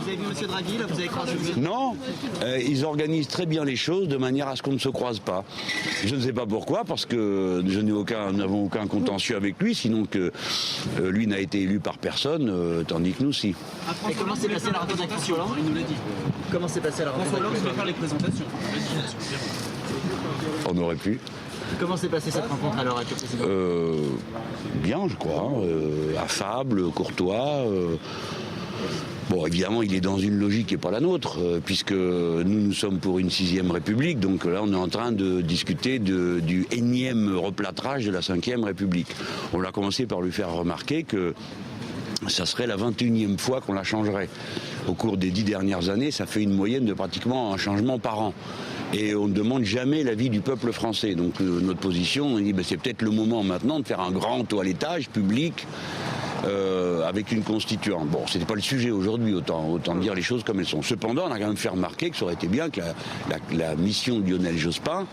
avez vu M. Draghi, là, vous avez croisé? Non, ils organisent très bien les choses de manière à ce qu'on ne se croise pas. Je ne sais pas pourquoi, parce que nous n'avons aucun contentieux avec lui, sinon que lui n'a été élu par personne, tandis que nous, si. Et comment s'est passée la rencontre avec M. Hollande? Il nous l'a dit. Comment s'est passée la rencontre? François Hollande va faire les présentations. On aurait pu. Comment s'est passée cette rencontre alors avec le président? Bien, je crois. Affable, courtois. Bon, évidemment, il est dans une logique qui n'est pas la nôtre, puisque nous sommes pour une 6e République, donc là, on est en train de discuter du énième replâtrage de la 5e République. On a commencé par lui faire remarquer que ça serait la 21e fois qu'on la changerait. Au cours des 10 dernières années, ça fait une moyenne de pratiquement un changement par an. Et on ne demande jamais l'avis du peuple français. Donc notre position, on dit c'est peut-être le moment maintenant de faire un grand toilettage public avec une constituante. Bon, c'était pas le sujet aujourd'hui, autant dire les choses comme elles sont. Cependant, on a quand même fait remarquer que ça aurait été bien que la mission de Lionel Jospin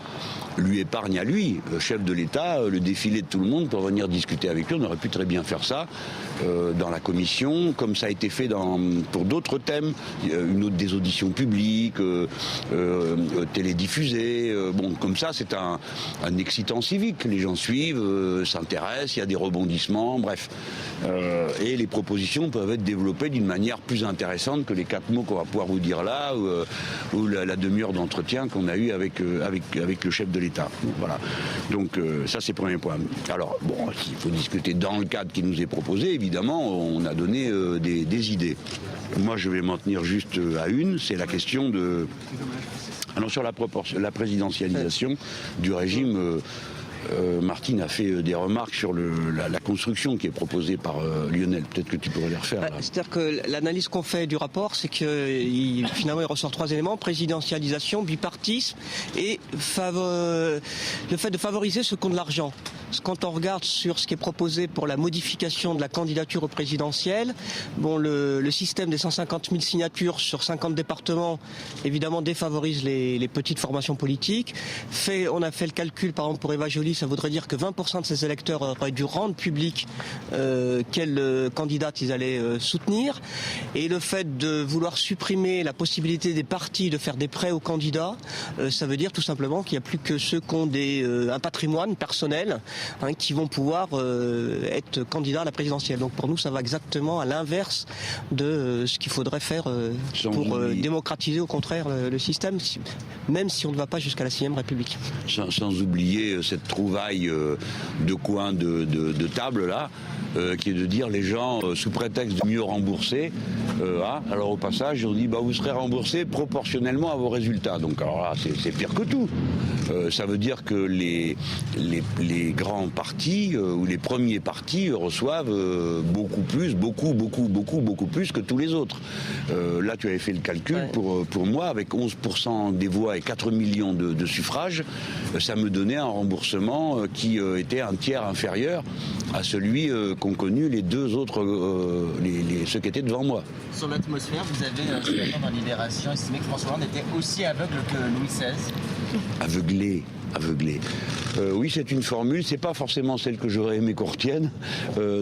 lui épargne à lui, chef de l'État, le défilé de tout le monde pour venir discuter avec lui. On aurait pu très bien faire ça dans la commission, comme ça a été fait pour d'autres thèmes, des auditions publiques, télédiffusées. Bon, comme ça, c'est un excitant civique. Les gens suivent, s'intéressent, il y a des rebondissements, bref. Et les propositions peuvent être développées d'une manière plus intéressante que les 4 mots qu'on va pouvoir vous dire là, ou la demi-heure d'entretien qu'on a eu avec le chef de l'État. Voilà. Donc ça, c'est le premier point. Alors, bon, il faut discuter dans le cadre qui nous est proposé, évidemment, on a donné des idées. Moi, je vais m'en tenir juste à une, c'est la question de... Alors, sur la présidentialisation du régime... Martine a fait des remarques sur la construction qui est proposée par Lionel. Peut-être que tu pourrais les refaire. C'est-à-dire que l'analyse qu'on fait du rapport, c'est que finalement il ressort 3 éléments: présidentialisation, bipartisme et le fait de favoriser ceux qui ont de l'argent. Quand on regarde sur ce qui est proposé pour la modification de la candidature au présidentiel, bon, le système des 150 000 signatures sur 50 départements, évidemment, défavorise les petites formations politiques. On a fait le calcul, par exemple, pour Eva Joly, ça voudrait dire que 20% de ces électeurs auraient dû rendre public quelle candidate ils allaient soutenir. Et le fait de vouloir supprimer la possibilité des partis de faire des prêts aux candidats, ça veut dire tout simplement qu'il n'y a plus que ceux qui ont un patrimoine personnel, qui vont pouvoir être candidats à la présidentielle. Donc pour nous, ça va exactement à l'inverse de ce qu'il faudrait faire pour démocratiser au contraire le système, même si on ne va pas jusqu'à la 6e République. Sans oublier cette trouvaille de coin de table là, qui est de dire les gens, sous prétexte de mieux rembourser, alors au passage, on dit vous serez remboursé proportionnellement à vos résultats. Donc alors là, c'est pire que tout. Ça veut dire que les grands partis ou les premiers partis reçoivent beaucoup plus que tous les autres. Là, tu avais fait le calcul pour moi, avec 11% des voix et 4 millions de suffrages, ça me donnait un remboursement qui était un tiers inférieur à celui qu'ont connu les deux autres, ceux qui étaient devant moi. Sur l'atmosphère, vous avez ce matin dans Libération estimé que François Hollande était aussi aveugle que Louis XVI. Aveuglé. Oui, c'est une formule, c'est pas forcément celle que j'aurais aimé qu'on retienne,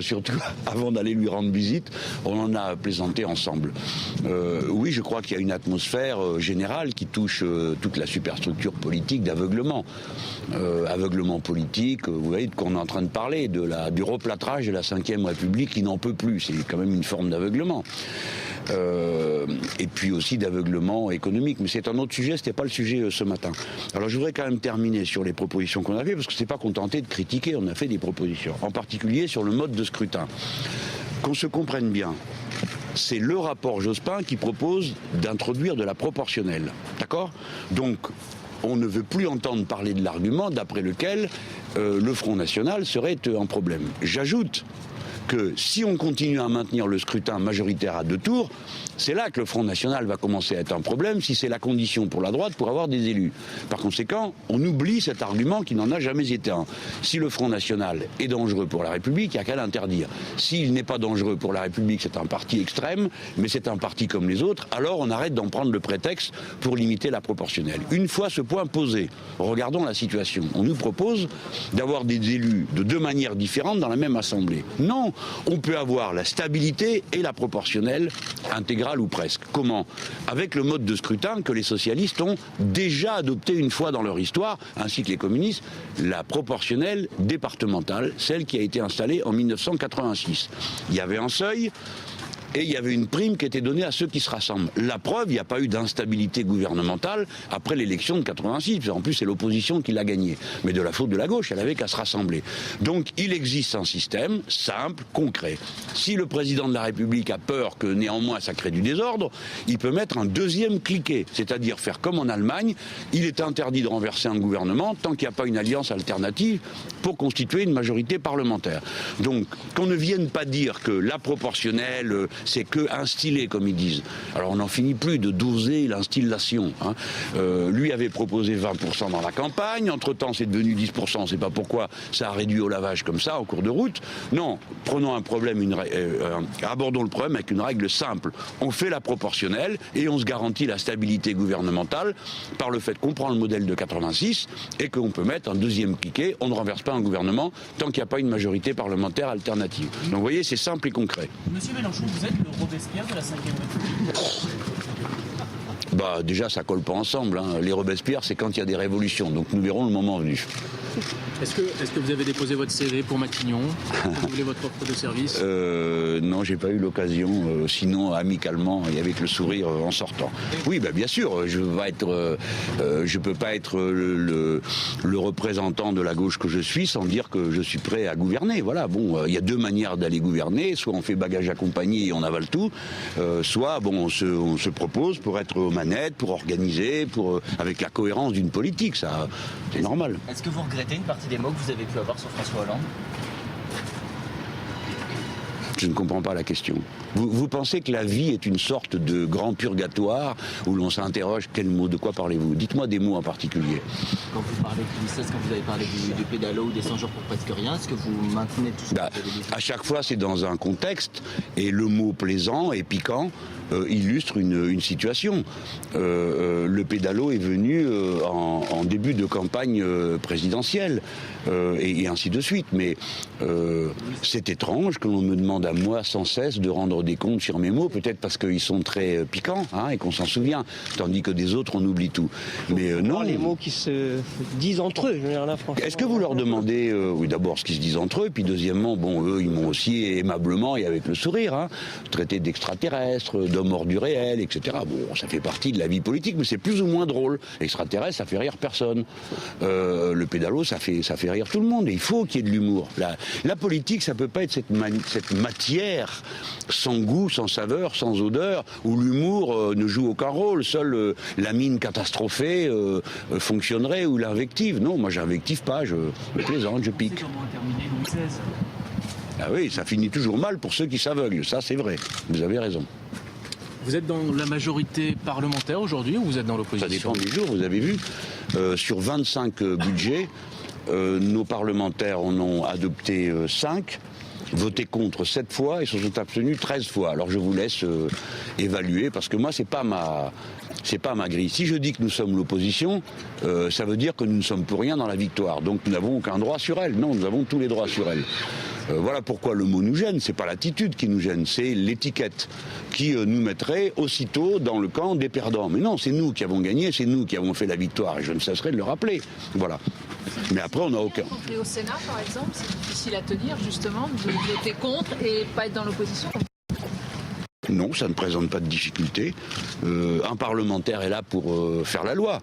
surtout avant d'aller lui rendre visite, on en a plaisanté ensemble. Oui, je crois qu'il y a une atmosphère générale qui touche toute la superstructure politique d'aveuglement. Aveuglement politique, vous voyez de quoi on est en train de parler, du replâtrage de la 5e République qui n'en peut plus, c'est quand même une forme d'aveuglement. Et puis aussi d'aveuglement économique, mais c'est un autre sujet, c'était pas le sujet ce matin. Alors je voudrais quand même terminer sur les propositions qu'on a fait, parce que c'est pas contenté de critiquer, on a fait des propositions, en particulier sur le mode de scrutin. Qu'on se comprenne bien, c'est le rapport Jospin qui propose d'introduire de la proportionnelle, d'accord ? Donc on ne veut plus entendre parler de l'argument d'après lequel le Front National serait un problème. J'ajoute que si on continue à maintenir le scrutin majoritaire à 2 tours, c'est là que le Front National va commencer à être un problème, si c'est la condition pour la droite pour avoir des élus. Par conséquent, on oublie cet argument qui n'en a jamais été un. Si le Front National est dangereux pour la République, il n'y a qu'à l'interdire. S'il n'est pas dangereux pour la République, c'est un parti extrême, mais c'est un parti comme les autres, alors on arrête d'en prendre le prétexte pour limiter la proportionnelle. Une fois ce point posé, regardons la situation. On nous propose d'avoir des élus de 2 manières différentes dans la même assemblée. Non, on peut avoir la stabilité et la proportionnelle intégrale ou presque. Comment ? Avec le mode de scrutin que les socialistes ont déjà adopté une fois dans leur histoire, ainsi que les communistes, la proportionnelle départementale, celle qui a été installée en 1986. Il y avait un seuil et il y avait une prime qui était donnée à ceux qui se rassemblent. La preuve, il n'y a pas eu d'instabilité gouvernementale après l'élection de 86. En plus, c'est l'opposition qui l'a gagnée. Mais de la faute de la gauche, elle avait qu'à se rassembler. Donc, il existe un système simple, concret. Si le président de la République a peur que néanmoins ça crée du désordre, il peut mettre un deuxième cliquet. C'est-à-dire faire comme en Allemagne, il est interdit de renverser un gouvernement tant qu'il n'y a pas une alliance alternative pour constituer une majorité parlementaire. Donc, qu'on ne vienne pas dire que la proportionnelle, c'est que instiller, comme ils disent. Alors on n'en finit plus de doser l'instillation. Lui avait proposé 20% dans la campagne, entre-temps c'est devenu 10%, on ne sait pas pourquoi ça a réduit au lavage comme ça, en cours de route. Non, prenons un problème, abordons le problème avec une règle simple. On fait la proportionnelle et on se garantit la stabilité gouvernementale par le fait qu'on prend le modèle de 86 et qu'on peut mettre un deuxième cliquet, on ne renverse pas un gouvernement tant qu'il n'y a pas une majorité parlementaire alternative. Donc vous voyez, c'est simple et concret. Monsieur Mélenchon, vous êtes le Robespierre de la 5e République? Bah déjà ça colle pas ensemble. Les Robespierre c'est quand il y a des révolutions. Donc nous verrons le moment venu. Est-ce que vous avez déposé votre CV pour Matignon? Vous voulez votre offre de service? Non, j'ai pas eu l'occasion. Sinon amicalement et avec le sourire en sortant. Oui, bah bien sûr. Je peux pas être le représentant de la gauche que je suis sans dire que je suis prêt à gouverner. Voilà. Bon, il y a deux manières d'aller gouverner. Soit on fait bagage accompagné et on avale tout. Soit bon, on se propose pour être aux manettes, pour organiser, avec la cohérence d'une politique. Ça, c'est normal. Est-ce que vous regrettez une partie des mots que vous avez pu avoir sur François Hollande? Je ne comprends pas la question. Vous pensez que la vie est une sorte de grand purgatoire où l'on s'interroge quel mot, de quoi parlez-vous? Dites-moi des mots en particulier. Quand vous parlez du Ulysse, quand vous avez parlé du pédalo ou des 100 jours pour presque rien, est-ce que vous maintenez tout ça? À chaque fois, c'est dans un contexte et le mot plaisant et piquant illustre une situation. Le pédalo est venu en début de campagne présidentielle et ainsi de suite. Mais c'est étrange que l'on me demande à moi sans cesse de rendre des comptes sur mes mots, peut-être parce qu'ils sont très piquants et qu'on s'en souvient, tandis que des autres on oublie tout. Mais non. Les mots qui se disent entre eux, je veux dire là, franchement. Est-ce que vous leur demandez, oui, d'abord ce qu'ils se disent entre eux, puis deuxièmement, bon, eux, ils m'ont aussi aimablement et avec le sourire traité d'extraterrestres, d'hommes hors du réel, etc. Bon, ça fait partie de la vie politique, mais c'est plus ou moins drôle. Extraterrestre, ça fait rire personne. Le pédalo, ça fait rire tout le monde. Et il faut qu'il y ait de l'humour. La politique, ça peut pas être cette matière sans goût, sans saveur, sans odeur, où l'humour ne joue aucun rôle. Seule la mine catastrophée fonctionnerait, ou l'invective. Non, moi j'invective pas, je plaisante, je pique. Comment a terminé Louis XVI? Ah oui, ça finit toujours mal pour ceux qui s'aveuglent, ça c'est vrai. Vous avez raison. Vous êtes dans la majorité parlementaire aujourd'hui ou vous êtes dans l'opposition? Ça dépend des jours, vous avez vu. Sur 25 budgets, nos parlementaires en ont adopté 5. Voté contre 7 fois et se sont abstenus 13 fois. Alors je vous laisse évaluer, parce que moi c'est pas ma grille. Si je dis que nous sommes l'opposition, ça veut dire que nous ne sommes pour rien dans la victoire. Donc nous n'avons aucun droit sur elle. Non, nous avons tous les droits sur elle. Voilà pourquoi le mot nous gêne. C'est pas l'attitude qui nous gêne, c'est l'étiquette qui nous mettrait aussitôt dans le camp des perdants. Mais non, c'est nous qui avons gagné, c'est nous qui avons fait la victoire. Et je ne cesserai de le rappeler. Voilà. Mais après, on n'a aucun. Au Sénat, par exemple, c'est difficile à tenir, justement, de voter contre et pas être dans l'opposition. Non, ça ne présente pas de difficulté. Un parlementaire est là pour faire la loi.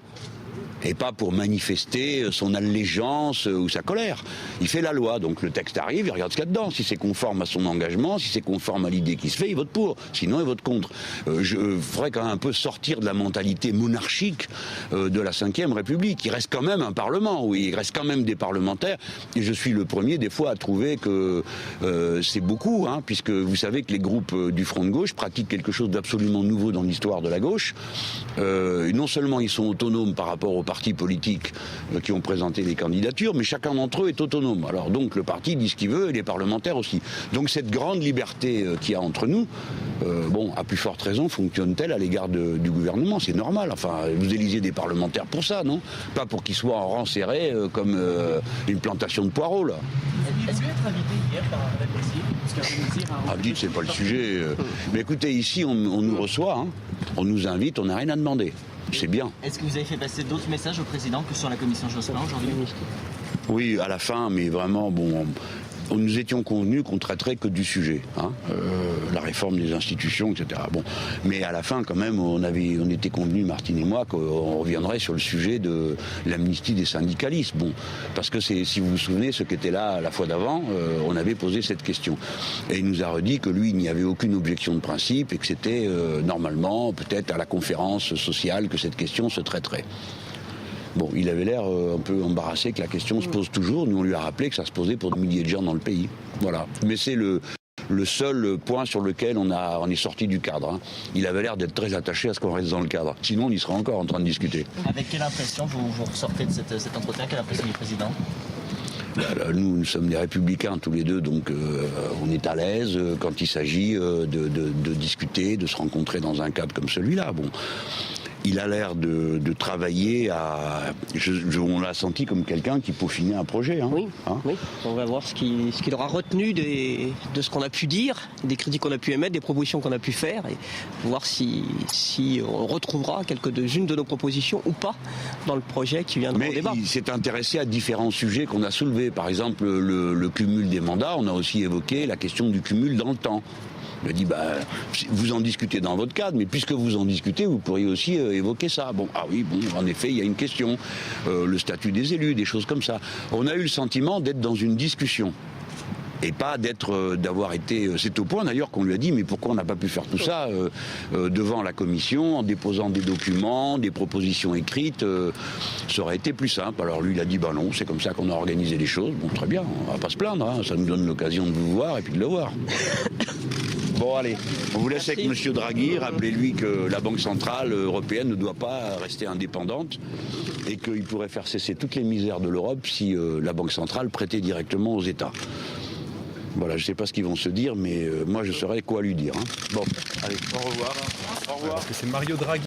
Et pas pour manifester son allégeance ou sa colère. Il fait la loi, donc le texte arrive, il regarde ce qu'il y a dedans. Si c'est conforme à son engagement, si c'est conforme à l'idée qui se fait, il vote pour. Sinon, il vote contre. Je ferais quand même un peu sortir de la mentalité monarchique de la Ve République. Il reste quand même un parlement, oui, il reste quand même des parlementaires. Et je suis le premier, des fois, à trouver que c'est beaucoup, puisque vous savez que les groupes du Front de gauche pratiquent quelque chose d'absolument nouveau dans l'histoire de la gauche. Non seulement ils sont autonomes par rapport au partis politiques qui ont présenté des candidatures, mais chacun d'entre eux est autonome. Alors donc le parti dit ce qu'il veut et les parlementaires aussi. Donc cette grande liberté qu'il y a entre nous, à plus forte raison, fonctionne-t-elle à l'égard du gouvernement? C'est normal. Enfin, vous élisez des parlementaires pour ça, non? Pas pour qu'ils soient en rang serré comme une plantation de poireaux, là. Est-ce que être invité hier par un Dites, c'est pas le sujet. Mais écoutez, ici, on nous reçoit, hein. On nous invite, on n'a rien à demander. C'est bien. Est-ce que vous avez fait passer d'autres messages au président que sur la commission Jospin aujourd'hui? Oui, à la fin, mais vraiment, nous étions convenus qu'on traiterait que du sujet, hein, la réforme des institutions, etc. Mais à la fin, quand même, on était convenus, Martine et moi, qu'on reviendrait sur le sujet de l'amnistie des syndicalistes. Parce que si vous vous souvenez, ce qui était là la fois d'avant, on avait posé cette question. Et il nous a redit que lui, il n'y avait aucune objection de principe et que c'était normalement, peut-être à la conférence sociale, que cette question se traiterait. Il avait l'air un peu embarrassé que la question se pose toujours. Nous, on lui a rappelé que ça se posait pour des milliers de gens dans le pays. Voilà. Mais c'est le seul point sur lequel on est sorti du cadre. Hein. Il avait l'air d'être très attaché à ce qu'on reste dans le cadre. Sinon, on y serait encore en train de discuter. Avec quelle impression vous ressortez de cet entretien? Quelle impression du président? Nous sommes des républicains tous les deux, donc on est à l'aise quand il s'agit de discuter, de se rencontrer dans un cadre comme celui-là. Il a l'air de travailler on l'a senti comme quelqu'un qui peaufinait un projet. Hein. Oui, oui. On va voir ce qu'il aura retenu de ce qu'on a pu dire, des critiques qu'on a pu émettre, des propositions qu'on a pu faire, et voir si on retrouvera quelques-unes de nos propositions ou pas dans le projet qui viendra au débat. Mais il s'est intéressé à différents sujets qu'on a soulevés. Par exemple, le cumul des mandats. On a aussi évoqué la question du cumul dans le temps. Il a dit, vous en discutez dans votre cadre, mais puisque vous en discutez, vous pourriez aussi évoquer ça. En effet, il y a une question. Le statut des élus, des choses comme ça. On a eu le sentiment d'être dans une discussion. Et pas d'avoir été... C'est au point d'ailleurs qu'on lui a dit, mais pourquoi on n'a pas pu faire tout ça devant la commission, en déposant des documents, des propositions écrites, ça aurait été plus simple. Alors lui, il a dit, non, c'est comme ça qu'on a organisé les choses. Très bien, on va pas se plaindre, hein, ça nous donne l'occasion de vous voir et puis de le voir. Allez, on vous laisse avec M. Draghi. Rappelez-lui que la Banque Centrale Européenne ne doit pas rester indépendante et qu'il pourrait faire cesser toutes les misères de l'Europe si la Banque Centrale prêtait directement aux États. Je ne sais pas ce qu'ils vont se dire, mais moi je saurais quoi lui dire. Hein. Allez, au revoir. Au revoir. C'est Mario Draghi.